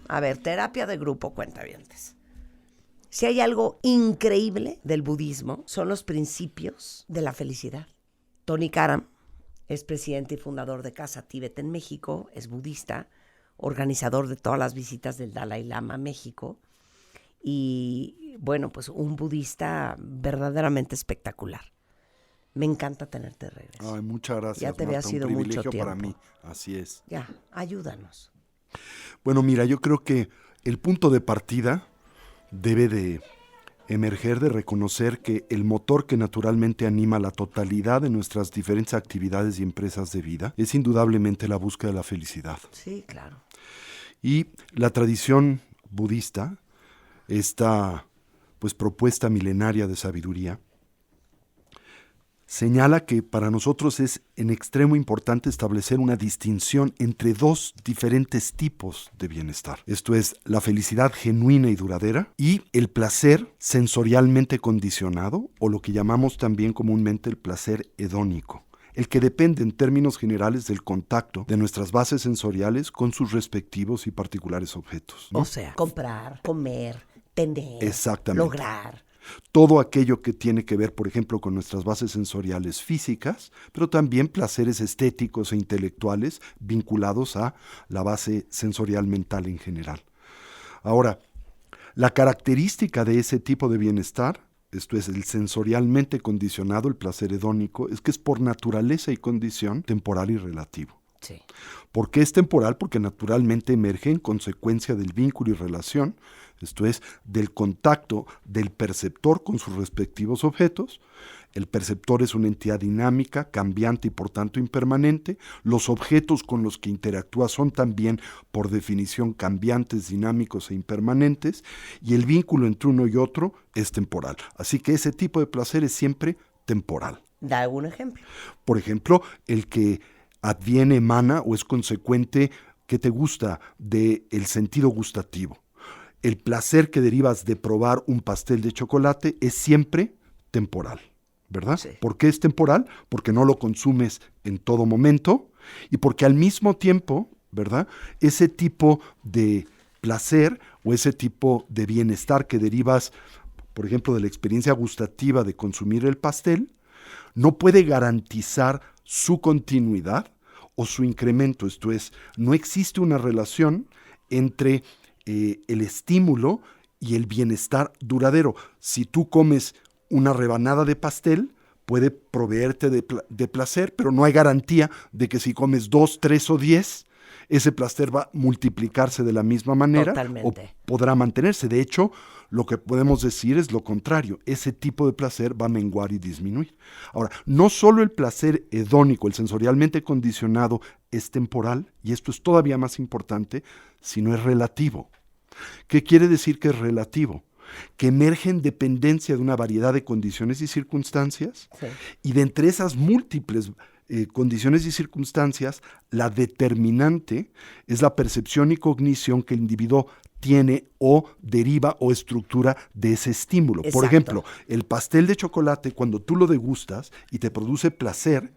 A ver, terapia de grupo, cuentavientes. Si hay algo increíble del budismo, son los principios de la felicidad. Tony Karam es presidente y fundador de Casa Tíbet en México, es budista, organizador de todas las visitas del Dalai Lama a México y, bueno, pues un budista verdaderamente espectacular. Me encanta tenerte de regreso. Ay, muchas gracias, Ya te había Marta, sido un mucho privilegio tiempo. para mí, así es. Ya, ayúdanos. Bueno, mira, yo creo que el punto de partida debe de emerger de reconocer que el motor que naturalmente anima la totalidad de nuestras diferentes actividades y empresas de vida es indudablemente la búsqueda de la felicidad. Sí, claro. Y la tradición budista, esta pues propuesta milenaria de sabiduría, señala que para nosotros es en extremo importante establecer una distinción entre dos diferentes tipos de bienestar. Esto es la felicidad genuina y duradera y el placer sensorialmente condicionado, o lo que llamamos también comúnmente el placer hedónico, el que depende en términos generales del contacto de nuestras bases sensoriales con sus respectivos y particulares objetos, ¿no? O sea, comprar, comer, tener, Exactamente. lograr. Todo aquello que tiene que ver, por ejemplo, con nuestras bases sensoriales físicas, pero también placeres estéticos e intelectuales vinculados a la base sensorial mental en general. Ahora, la característica de ese tipo de bienestar, esto es el sensorialmente condicionado, el placer hedónico, es que es por naturaleza y condición temporal y relativo. Sí. ¿Por qué es temporal? Porque naturalmente emerge en consecuencia del vínculo y relación, esto es, del contacto del perceptor con sus respectivos objetos. El perceptor es una entidad dinámica, cambiante y por tanto impermanente. Los objetos con los que interactúa son también, por definición, cambiantes, dinámicos e impermanentes. Y el vínculo entre uno y otro es temporal. Así que ese tipo de placer es siempre temporal. Da algún ejemplo. Por ejemplo, el que adviene, emana o es consecuente, ¿qué te gusta?, del sentido gustativo. El placer que derivas de probar un pastel de chocolate es siempre temporal, ¿verdad? Sí. ¿Por qué es temporal? Porque no lo consumes en todo momento y porque al mismo tiempo, ¿verdad?, ese tipo de placer o ese tipo de bienestar que derivas, por ejemplo, de la experiencia gustativa de consumir el pastel, no puede garantizar su continuidad o su incremento. Esto es, no existe una relación entre el estímulo y el bienestar duradero. Si tú comes una rebanada de pastel, puede proveerte de placer, pero no hay garantía de que si comes 2, 3 o 10, ese placer va a multiplicarse de la misma manera. Totalmente. O podrá mantenerse. De hecho, lo que podemos decir es lo contrario. Ese tipo de placer va a menguar y disminuir. Ahora, no solo el placer hedónico, el sensorialmente condicionado, es temporal, y esto es todavía más importante, sino es relativo. ¿Qué quiere decir que es relativo? Que emerge en dependencia de una variedad de condiciones y circunstancias, Sí. y de entre esas múltiples condiciones y circunstancias, la determinante es la percepción y cognición que el individuo tiene o deriva o estructura de ese estímulo. Exacto. Por ejemplo, el pastel de chocolate, cuando tú lo degustas y te produce placer,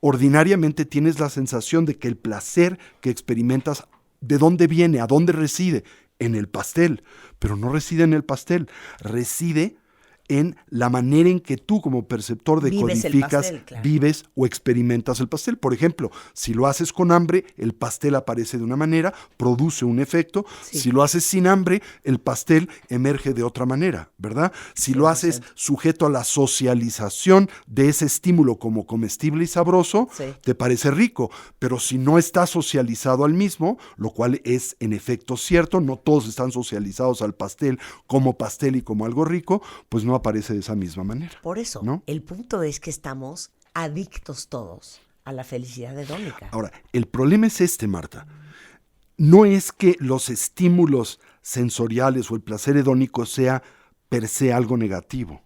ordinariamente tienes la sensación de que el placer que experimentas, ¿de dónde viene? ¿A dónde reside? En el pastel, pero no reside en el pastel, reside en la manera en que tú como perceptor Vives el decodificas, pastel, claro. vives o experimentas el pastel. Por ejemplo, si lo haces con hambre, el pastel aparece de una manera, produce un efecto. Sí. Si lo haces sin hambre, el pastel emerge de otra manera, ¿verdad? Si lo haces 100%. sujeto a la socialización de ese estímulo como comestible y sabroso, Sí. te parece rico. Pero si no está socializado al mismo, lo cual es en efecto cierto, no todos están socializados al pastel y como algo rico, pues no aparece de esa misma manera. Por eso, ¿no? el punto es que estamos adictos todos a la felicidad hedónica. Ahora, el problema es este, Marta. No es que los estímulos sensoriales o el placer hedónico sea per se algo negativo.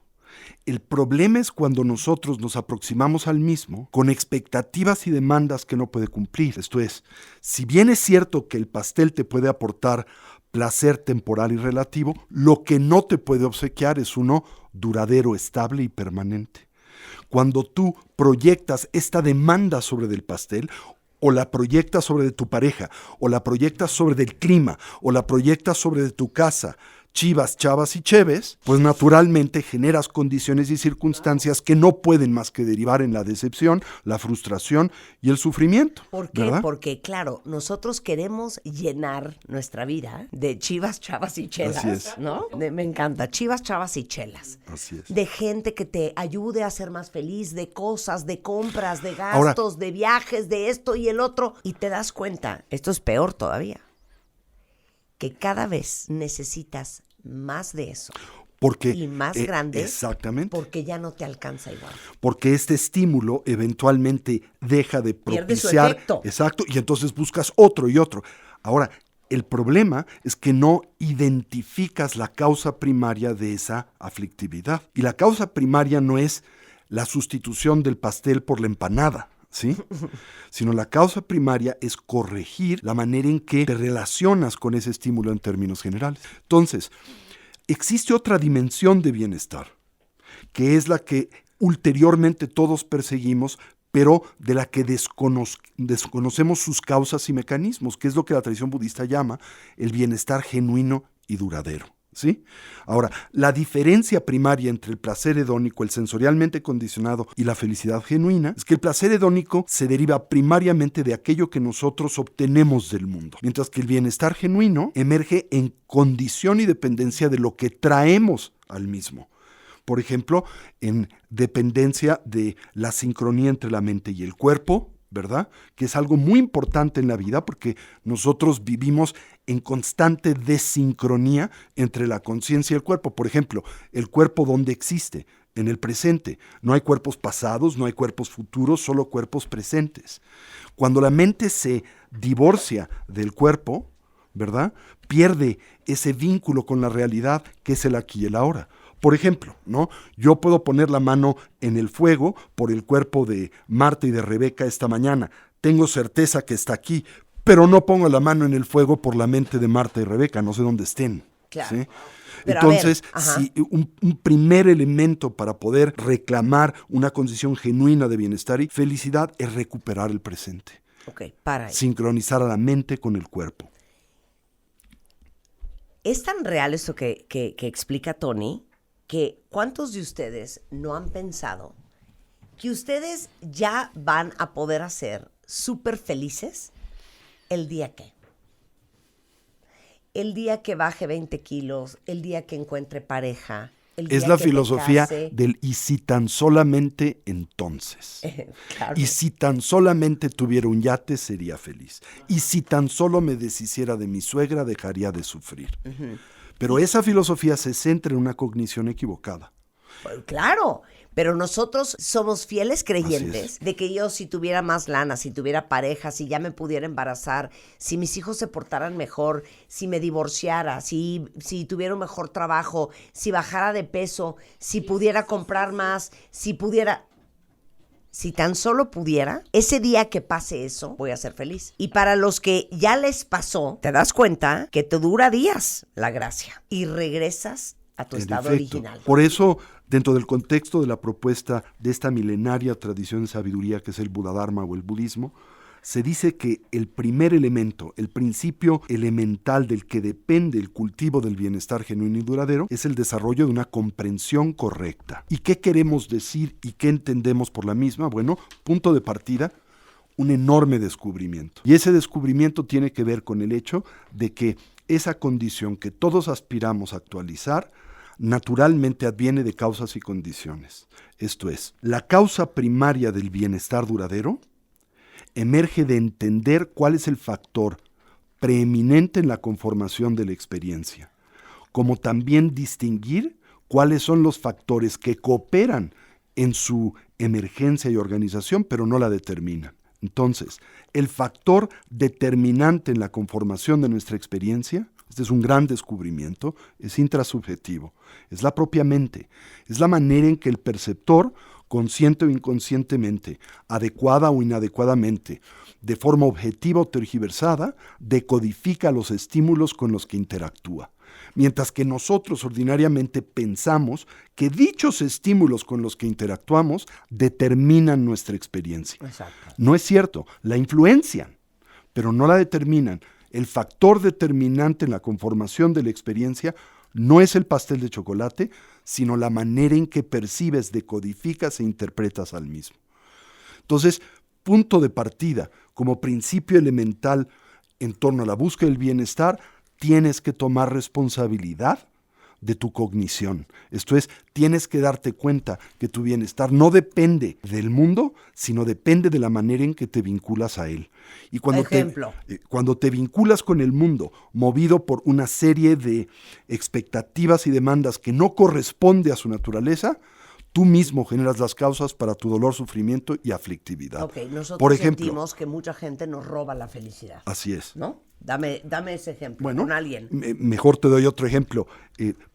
El problema es cuando nosotros nos aproximamos al mismo con expectativas y demandas que no puede cumplir. Esto es, si bien es cierto que el pastel te puede aportar placer temporal y relativo, lo que no te puede obsequiar es uno duradero, estable y permanente. Cuando tú proyectas esta demanda sobre del pastel, o la proyectas sobre tu pareja, o la proyectas sobre el clima, o la proyectas sobre tu casa, chivas, chavas y cheves, pues naturalmente generas condiciones y circunstancias que no pueden más que derivar en la decepción, la frustración y el sufrimiento. ¿Por qué? ¿Verdad? Porque, claro, nosotros queremos llenar nuestra vida de chivas, chavas y chelas, Así es. ¿no? Me encanta, chivas, chavas y chelas. Así es. De gente que te ayude a ser más feliz, de cosas, de compras, de gastos, Ahora, de viajes, de esto y el otro. Y te das cuenta, esto es peor todavía, que cada vez necesitas más de eso. porque Y más grande. exactamente. Porque ya no te alcanza igual. Porque este estímulo eventualmente deja de Pierde su propiciar. efecto. Exacto, y entonces buscas otro y otro. Ahora, el problema es que no identificas la causa primaria de esa aflictividad. Y la causa primaria no es la sustitución del pastel por la empanada, ¿sí? Sino la causa primaria es corregir la manera en que te relacionas con ese estímulo en términos generales. Entonces, existe otra dimensión de bienestar, que es la que ulteriormente todos perseguimos, pero de la que desconocemos sus causas y mecanismos, que es lo que la tradición budista llama el bienestar genuino y duradero. ¿Sí? Ahora, la diferencia primaria entre el placer hedónico, el sensorialmente condicionado y la felicidad genuina, es que el placer hedónico se deriva primariamente de aquello que nosotros obtenemos del mundo, mientras que el bienestar genuino emerge en condición y dependencia de lo que traemos al mismo. Por ejemplo, en dependencia de la sincronía entre la mente y el cuerpo, ¿verdad? Que es algo muy importante en la vida porque nosotros vivimos en constante desincronía entre la conciencia y el cuerpo. Por ejemplo, el cuerpo ¿dónde existe? En el presente. No hay cuerpos pasados, no hay cuerpos futuros, solo cuerpos presentes. Cuando la mente se divorcia del cuerpo, ¿verdad? Pierde ese vínculo con la realidad que es el aquí y el ahora. Por ejemplo, ¿no? Yo puedo poner la mano en el fuego por el cuerpo de Marta y de Rebeca esta mañana. Tengo certeza que está aquí, pero no pongo la mano en el fuego por la mente de Marta y Rebeca, no sé dónde estén. Claro. ¿Sí? Pero Entonces, a ver, si un primer elemento para poder reclamar una condición genuina de bienestar y felicidad es recuperar el presente. Ok, para ahí. Sincronizar a la mente con el cuerpo. Es tan real esto que explica Tony, que ¿cuántos de ustedes no han pensado que ustedes ya van a poder hacer súper felices el día que? El día que baje 20 kilos, el día que encuentre pareja, el día Es la que te filosofía case. del y si tan solamente entonces. Claro. Y si tan solamente tuviera un yate, sería feliz. Y si tan solo me deshiciera de mi suegra, dejaría de sufrir. Pero esa filosofía se centra en una cognición equivocada. Claro, pero nosotros somos fieles Así creyentes es. de que yo si tuviera más lana, si tuviera pareja, si ya me pudiera embarazar, si mis hijos se portaran mejor, si me divorciara, si tuviera un mejor trabajo, si bajara de peso, si pudiera comprar más, si pudiera... Si tan solo pudiera, ese día que pase eso, voy a ser feliz. Y para los que ya les pasó, te das cuenta que te dura días la gracia y regresas a tu En estado efecto. original. Por eso, dentro del contexto de la propuesta de esta milenaria tradición de sabiduría que es el Buddha-dharma o el budismo, se dice que el primer elemento, el principio elemental del que depende el cultivo del bienestar genuino y duradero, es el desarrollo de una comprensión correcta. ¿Y qué queremos decir y qué entendemos por la misma? Bueno, punto de partida, un enorme descubrimiento. Y ese descubrimiento tiene que ver con el hecho de que esa condición que todos aspiramos a actualizar, naturalmente adviene de causas y condiciones. Esto es, la causa primaria del bienestar duradero emerge de entender cuál es el factor preeminente en la conformación de la experiencia, como también distinguir cuáles son los factores que cooperan en su emergencia y organización, pero no la determinan. Entonces, el factor determinante en la conformación de nuestra experiencia, este es un gran descubrimiento, es intrasubjetivo, es la propia mente, es la manera en que el perceptor, consciente o inconscientemente, adecuada o inadecuadamente, de forma objetiva o tergiversada, decodifica los estímulos con los que interactúa. Mientras que nosotros ordinariamente pensamos que dichos estímulos con los que interactuamos determinan nuestra experiencia. Exacto. No es cierto, la influencian, pero no la determinan. El factor determinante en la conformación de la experiencia no es el pastel de chocolate, sino la manera en que percibes, decodificas e interpretas al mismo. Entonces, punto de partida, como principio elemental en torno a la búsqueda del bienestar, tienes que tomar responsabilidad de tu cognición. Esto es, tienes que darte cuenta que tu bienestar no depende del mundo, sino depende de la manera en que te vinculas a él. Y cuando te vinculas con el mundo, movido por una serie de expectativas y demandas que no corresponde a su naturaleza, tú mismo generas las causas para tu dolor, sufrimiento y aflictividad. Ok, nosotros por ejemplo, sentimos que mucha gente nos roba la felicidad. Así es. ¿No? Dame ese ejemplo, Bueno, con alguien. Mejor te doy otro ejemplo.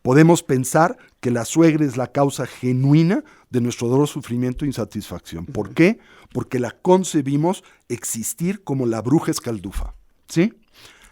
Podemos pensar que la suegra es la causa genuina de nuestro dolor, sufrimiento e insatisfacción. ¿Por qué? Porque la concebimos existir como la bruja escaldufa. ¿Sí?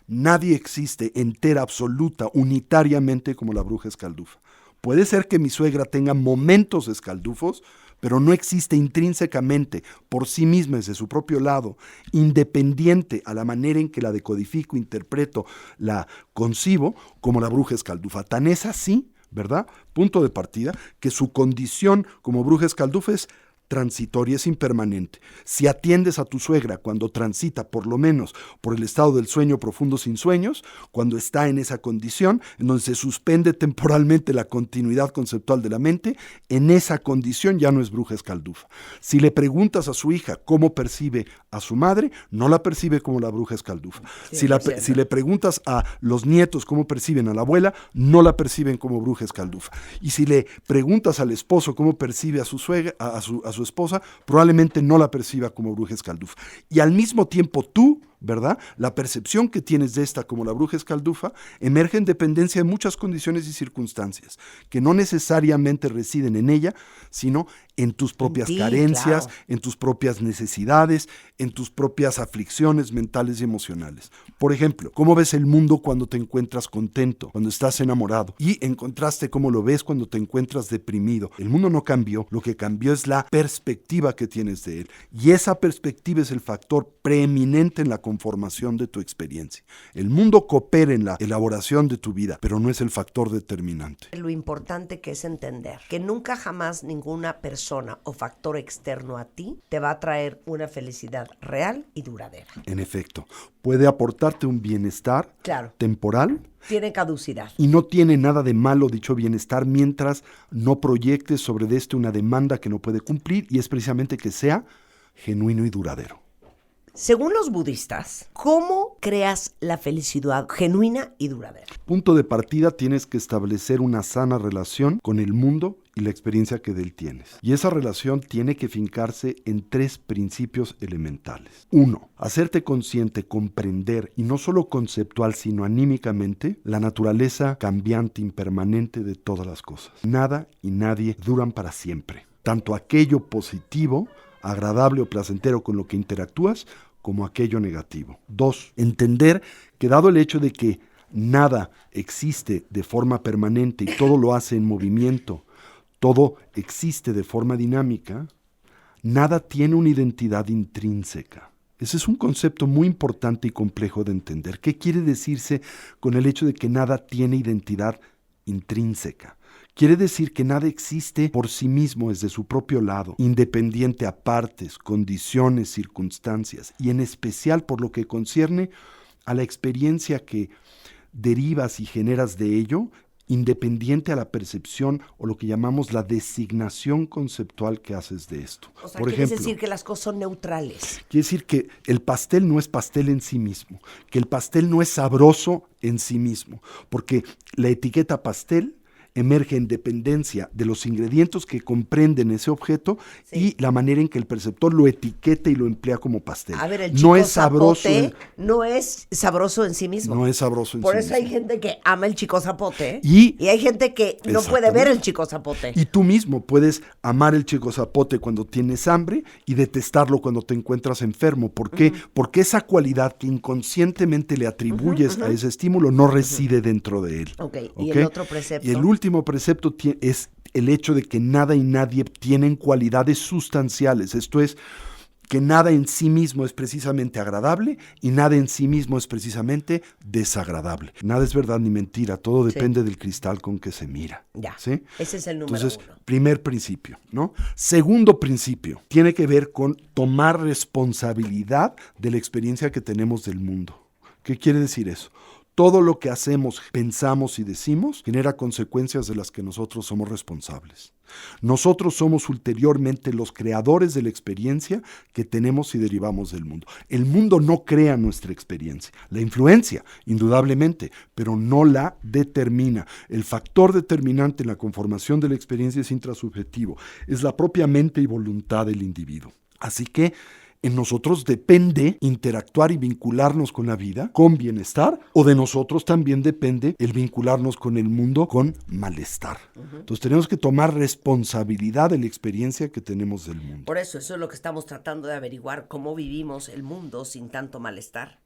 Nadie existe entera, absoluta, unitariamente como la bruja escaldufa. Puede ser que mi suegra tenga momentos escaldufos, pero no existe intrínsecamente, por sí misma, desde su propio lado, independiente a la manera en que la decodifico, interpreto, la concibo, como la bruja escaldufa. Tan es así, ¿verdad? Punto de partida, que su condición como bruja escaldufa es transitoria, es impermanente. Si atiendes a tu suegra cuando transita, por lo menos, por el estado del sueño profundo sin sueños, cuando está en esa condición, en donde se suspende temporalmente la continuidad conceptual de la mente, en esa condición ya no es bruja escaldufa. Si le preguntas a su hija cómo percibe a su madre, no la percibe como la bruja escaldufa. Sí, Si le preguntas a los nietos cómo perciben a la abuela, no la perciben como bruja escaldufa. Y si le preguntas al esposo cómo percibe a su suegra, a su esposa, probablemente no la perciba como bruja escaldufa. Y al mismo tiempo tú, ¿verdad? La percepción que tienes de esta como la bruja escaldufa emerge en dependencia de muchas condiciones y circunstancias que no necesariamente residen en ella, sino en tus propias carencias, claro, en tus propias necesidades, en tus propias aflicciones mentales y emocionales. Por ejemplo, ¿cómo ves el mundo cuando te encuentras contento, cuando estás enamorado? Y en contraste, ¿cómo lo ves cuando te encuentras deprimido? El mundo no cambió, lo que cambió es la perspectiva que tienes de él. Y esa perspectiva es el factor preeminente en la conformación de tu experiencia. El mundo coopera en la elaboración de tu vida, pero no es el factor determinante. Lo importante que es entender que nunca jamás ninguna persona o factor externo a ti te va a traer una felicidad real y duradera. En efecto, puede aportarte un bienestar temporal. Tiene caducidad. Y no tiene nada de malo dicho bienestar mientras no proyectes sobre este una demanda que no puede cumplir, y es precisamente que sea genuino y duradero. Según los budistas, ¿cómo creas la felicidad genuina y duradera? Punto de partida, tienes que establecer una sana relación con el mundo y la experiencia que de él tienes. Y esa relación tiene que fincarse en 3 principios elementales. 1. Hacerte consciente, comprender, y no solo conceptual, sino anímicamente, la naturaleza cambiante, impermanente de todas las cosas. Nada y nadie duran para siempre. Tanto aquello positivo, agradable o placentero con lo que interactúas, como aquello negativo. 2. Entender que dado el hecho de que nada existe de forma permanente y todo lo hace en movimiento, todo existe de forma dinámica, nada tiene una identidad intrínseca. Ese es un concepto muy importante y complejo de entender. ¿Qué quiere decirse con el hecho de que nada tiene identidad intrínseca? Quiere decir que nada existe por sí mismo desde su propio lado, independiente a partes, condiciones, circunstancias, y en especial por lo que concierne a la experiencia que derivas y generas de ello, independiente a la percepción o lo que llamamos la designación conceptual que haces de esto. O sea, quiere decir que las cosas son neutrales. Quiere decir que el pastel no es pastel en sí mismo, que el pastel no es sabroso en sí mismo, porque la etiqueta pastel emerge en dependencia de los ingredientes que comprenden ese objeto y la manera en que el perceptor lo etiqueta y lo emplea como pastel. A ver, el chico no es sabroso zapote no es sabroso en sí mismo. No es sabroso en Por sí eso mismo. hay gente que ama el chico zapote Y hay gente que no puede ver el chico zapote. Y tú mismo puedes amar el chico zapote cuando tienes hambre y detestarlo cuando te encuentras enfermo. ¿Por qué? Porque esa cualidad que inconscientemente le atribuyes a ese estímulo no reside dentro de él. Ok, ¿y el otro precepto? Y el último precepto es el hecho de que nada y nadie tienen cualidades sustanciales. Esto es, que nada en sí mismo es precisamente agradable y nada en sí mismo es precisamente desagradable. Nada es verdad ni mentira, todo depende del cristal con que se mira. Ya, ¿sí? ese es el número Entonces, 1. primer principio, ¿no? Segundo principio, tiene que ver con tomar responsabilidad de la experiencia que tenemos del mundo. ¿Qué quiere decir eso? Todo lo que hacemos, pensamos y decimos genera consecuencias de las que nosotros somos responsables. Nosotros somos ulteriormente los creadores de la experiencia que tenemos y derivamos del mundo. El mundo no crea nuestra experiencia, la influencia, indudablemente, pero no la determina. El factor determinante en la conformación de la experiencia es intrasubjetivo, es la propia mente y voluntad del individuo. Así que en nosotros depende interactuar y vincularnos con la vida con bienestar, o de nosotros también depende el vincularnos con el mundo con malestar. Entonces tenemos que tomar responsabilidad de la experiencia que tenemos del mundo. Por eso es lo que estamos tratando de averiguar, cómo vivimos el mundo sin tanto malestar.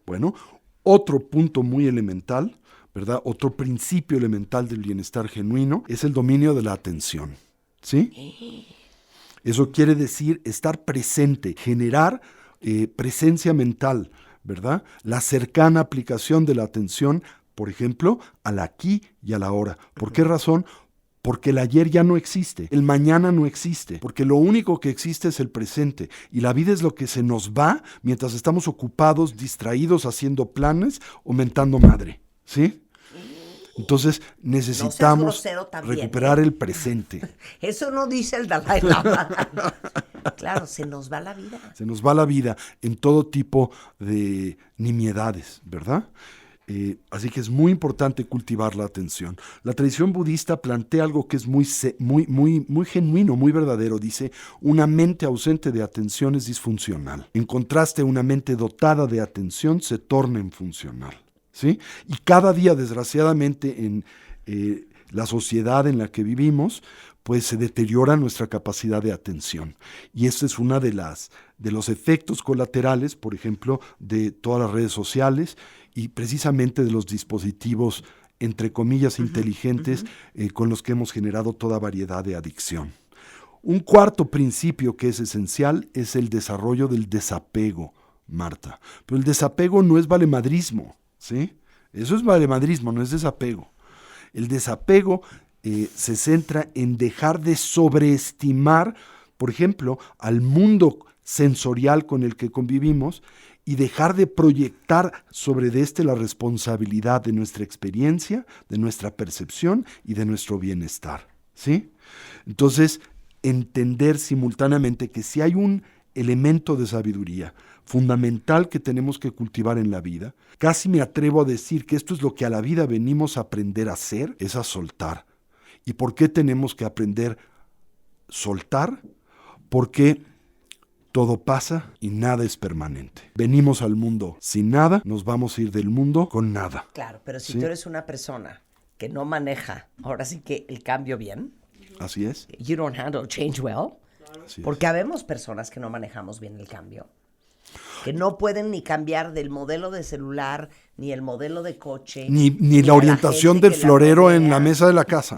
Bueno, otro punto muy elemental, ¿verdad? Otro principio elemental del bienestar genuino es el dominio de la atención, ¿sí? Eso quiere decir estar presente, generar presencia mental, ¿verdad? La cercana aplicación de la atención, por ejemplo, al aquí y a la ahora. ¿Por qué razón? Porque el ayer ya no existe, el mañana no existe, porque lo único que existe es el presente y la vida es lo que se nos va mientras estamos ocupados, distraídos, haciendo planes o mentando madre, ¿sí? Entonces necesitamos recuperar el presente. Eso no dice el Dalai Lama. Claro, se nos va la vida. Se nos va la vida en todo tipo de nimiedades, ¿verdad? Así que es muy importante cultivar la atención. La tradición budista plantea algo que es muy genuino, muy verdadero. Dice, una mente ausente de atención es disfuncional. En contraste, una mente dotada de atención se torna funcional. ¿Sí? Y cada día, desgraciadamente, en la sociedad en la que vivimos, pues se deteriora nuestra capacidad de atención. Y este es uno de los efectos colaterales, por ejemplo, de todas las redes sociales y precisamente de los dispositivos, entre comillas, inteligentes, con los que hemos generado toda variedad de adicción. Un cuarto principio que es esencial es el desarrollo del desapego, Marta. Pero el desapego no es valemadrismo. ¿Sí? Eso es valemadrismo, no es desapego. El desapego se centra en dejar de sobreestimar, por ejemplo, al mundo sensorial con el que convivimos y dejar de proyectar sobre la responsabilidad de nuestra experiencia, de nuestra percepción y de nuestro bienestar. ¿Sí? Entonces, entender simultáneamente que si hay un elemento de sabiduría fundamental que tenemos que cultivar en la vida, casi me atrevo a decir que esto es lo que a la vida venimos a aprender a hacer, es a soltar. ¿Y por qué tenemos que aprender a soltar? Porque todo pasa y nada es permanente. Venimos al mundo sin nada, nos vamos a ir del mundo con nada. Claro, pero si ¿sí? tú eres una persona que no maneja, ahora sí que el cambio bien. Así es. You don't handle change well. Así porque habemos personas que no manejamos bien el cambio. Que no pueden ni cambiar del modelo de celular, ni el modelo de coche. Ni la orientación del florero en la mesa de la casa.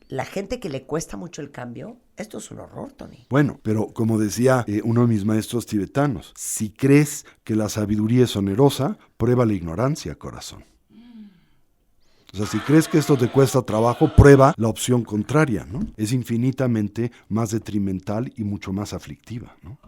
La gente que le cuesta mucho el cambio, esto es un horror, Tony. Bueno, pero como decía uno de mis maestros tibetanos, si crees que la sabiduría es onerosa, prueba la ignorancia, corazón. O sea, si crees que esto te cuesta trabajo, prueba la opción contraria, ¿no? Es infinitamente más detrimental y mucho más aflictiva, ¿no?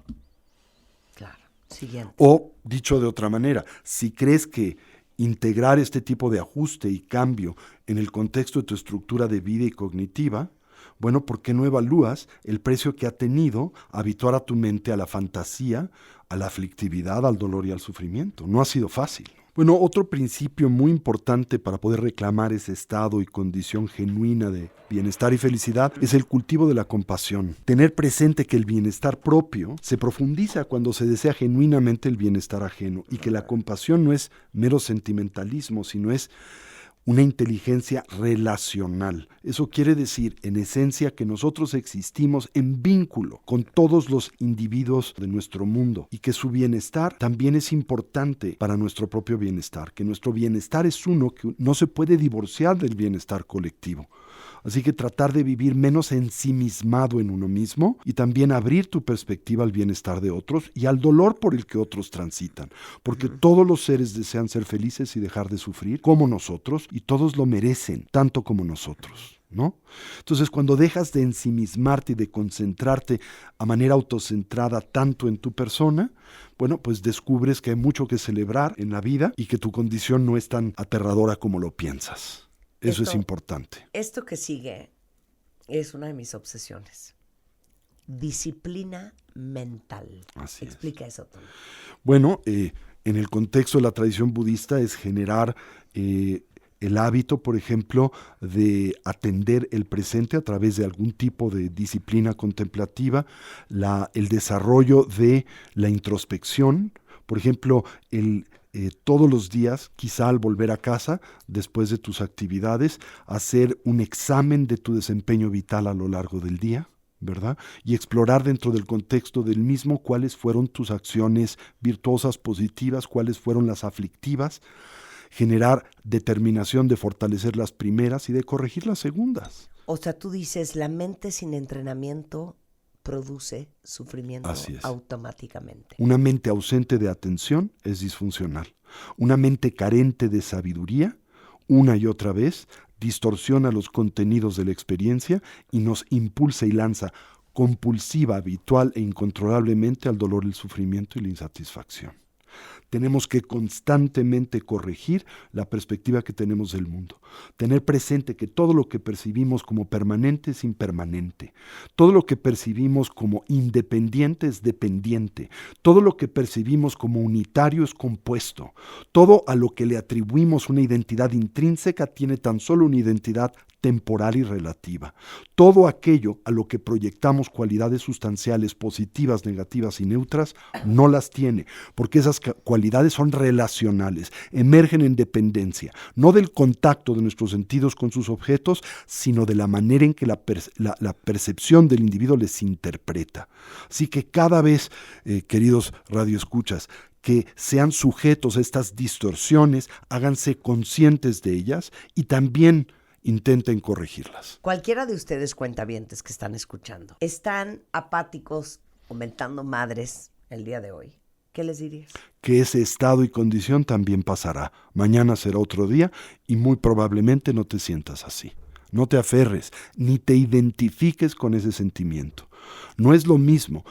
Claro. Siguiente. O, dicho de otra manera, si crees que integrar este tipo de ajuste y cambio en el contexto de tu estructura de vida y cognitiva, bueno, ¿por qué no evalúas el precio que ha tenido habituar a tu mente a la fantasía, a la aflictividad, al dolor y al sufrimiento? No ha sido fácil. Bueno, otro principio muy importante para poder reclamar ese estado y condición genuina de bienestar y felicidad es el cultivo de la compasión. Tener presente que el bienestar propio se profundiza cuando se desea genuinamente el bienestar ajeno y que la compasión no es mero sentimentalismo, sino es una inteligencia relacional. Eso quiere decir, en esencia, que nosotros existimos en vínculo con todos los individuos de nuestro mundo y que su bienestar también es importante para nuestro propio bienestar, que nuestro bienestar es uno que no se puede divorciar del bienestar colectivo. Así que tratar de vivir menos ensimismado en uno mismo y también abrir tu perspectiva al bienestar de otros y al dolor por el que otros transitan. Porque todos los seres desean ser felices y dejar de sufrir, como nosotros, y todos lo merecen, tanto como nosotros, ¿no? Entonces, cuando dejas de ensimismarte y de concentrarte a manera autocentrada tanto en tu persona, bueno, pues descubres que hay mucho que celebrar en la vida y que tu condición no es tan aterradora como lo piensas. Eso es importante. Esto que sigue es una de mis obsesiones. Disciplina mental. Así Explica eso, Tony. Bueno, en el contexto de la tradición budista es generar el hábito, por ejemplo, de atender el presente a través de algún tipo de disciplina contemplativa, el desarrollo de la introspección, por ejemplo, todos los días, quizá al volver a casa, después de tus actividades, hacer un examen de tu desempeño vital a lo largo del día, ¿verdad? Y explorar dentro del contexto del mismo cuáles fueron tus acciones virtuosas, positivas, cuáles fueron las aflictivas, generar determinación de fortalecer las primeras y de corregir las segundas. O sea, tú dices, la mente sin entrenamiento produce sufrimiento automáticamente. Una mente ausente de atención es disfuncional. Una mente carente de sabiduría, una y otra vez, distorsiona los contenidos de la experiencia y nos impulsa y lanza compulsiva, habitual e incontrolablemente al dolor, el sufrimiento y la insatisfacción. Tenemos que constantemente corregir la perspectiva que tenemos del mundo. Tener presente que todo lo que percibimos como permanente es impermanente. Todo lo que percibimos como independiente es dependiente. Todo lo que percibimos como unitario es compuesto. Todo a lo que le atribuimos una identidad intrínseca tiene tan solo una identidad temporal y relativa. Todo aquello a lo que proyectamos cualidades sustanciales positivas, negativas y neutras, no las tiene, porque esas cualidades son relacionales, emergen en dependencia, no del contacto de nuestros sentidos con sus objetos, sino de la manera en que la percepción del individuo les interpreta. Así que cada vez, queridos radioescuchas, que sean sujetos a estas distorsiones, háganse conscientes de ellas y también intenten corregirlas. Cualquiera de ustedes cuentavientes que están escuchando, están apáticos o mentando madres el día de hoy, ¿qué les dirías? Que ese estado y condición también pasará. Mañana será otro día y muy probablemente no te sientas así. No te aferres, ni te identifiques con ese sentimiento. No es lo mismo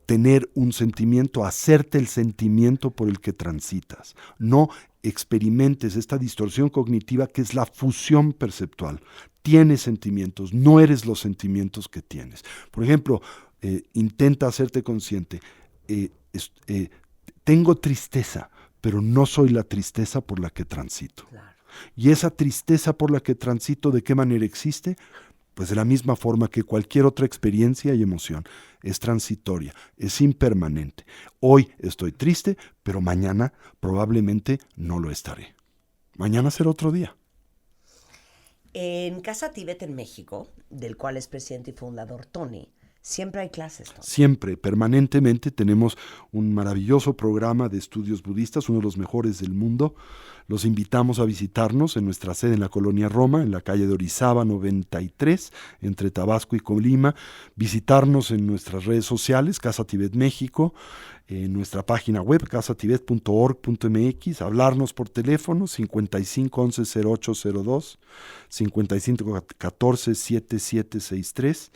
tener un sentimiento, hacerte el sentimiento por el que transitas. No experimentes esta distorsión cognitiva que es la fusión perceptual. Tienes sentimientos, no eres los sentimientos que tienes. Por ejemplo, intenta hacerte consciente. Tengo tristeza, pero no soy la tristeza por la que transito. Claro. Y esa tristeza por la que transito, ¿de qué manera existe? Pues de la misma forma que cualquier otra experiencia y emoción. Es transitoria, es impermanente. Hoy estoy triste, pero mañana probablemente no lo estaré. Mañana será otro día. En Casa Tibet en México, del cual es presidente y fundador Tony, siempre hay clases, Tony. Siempre, permanentemente tenemos un maravilloso programa de estudios budistas, uno de los mejores del mundo. Los invitamos a visitarnos en nuestra sede en la colonia Roma, en la calle de Orizaba 93, entre Tabasco y Colima. Visitarnos en nuestras redes sociales, Casa Tibet México, en nuestra página web, casatibet.org.mx, hablarnos por teléfono 55 11 0802, 55 14 7763.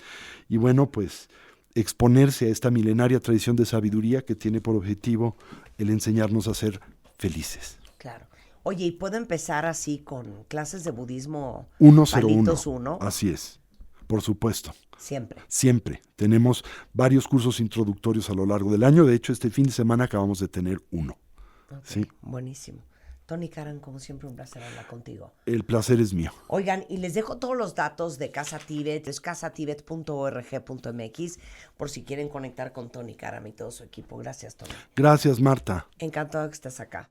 Y bueno, pues exponerse a esta milenaria tradición de sabiduría que tiene por objetivo el enseñarnos a ser felices. Claro. Oye, ¿y puedo empezar así con clases de budismo 101? Así es, por supuesto. Siempre. Siempre. Tenemos varios cursos introductorios a lo largo del año. De hecho, este fin de semana acabamos de tener uno. Ok, Sí, buenísimo. Tony Karam, como siempre, un placer hablar contigo. el placer es mío. Oigan, y les dejo todos los datos de Casa Tibet, es casatibet.org.mx, por si quieren conectar con Tony Karam y todo su equipo. Gracias, Tony. Gracias, Marta. Encantado que estés acá.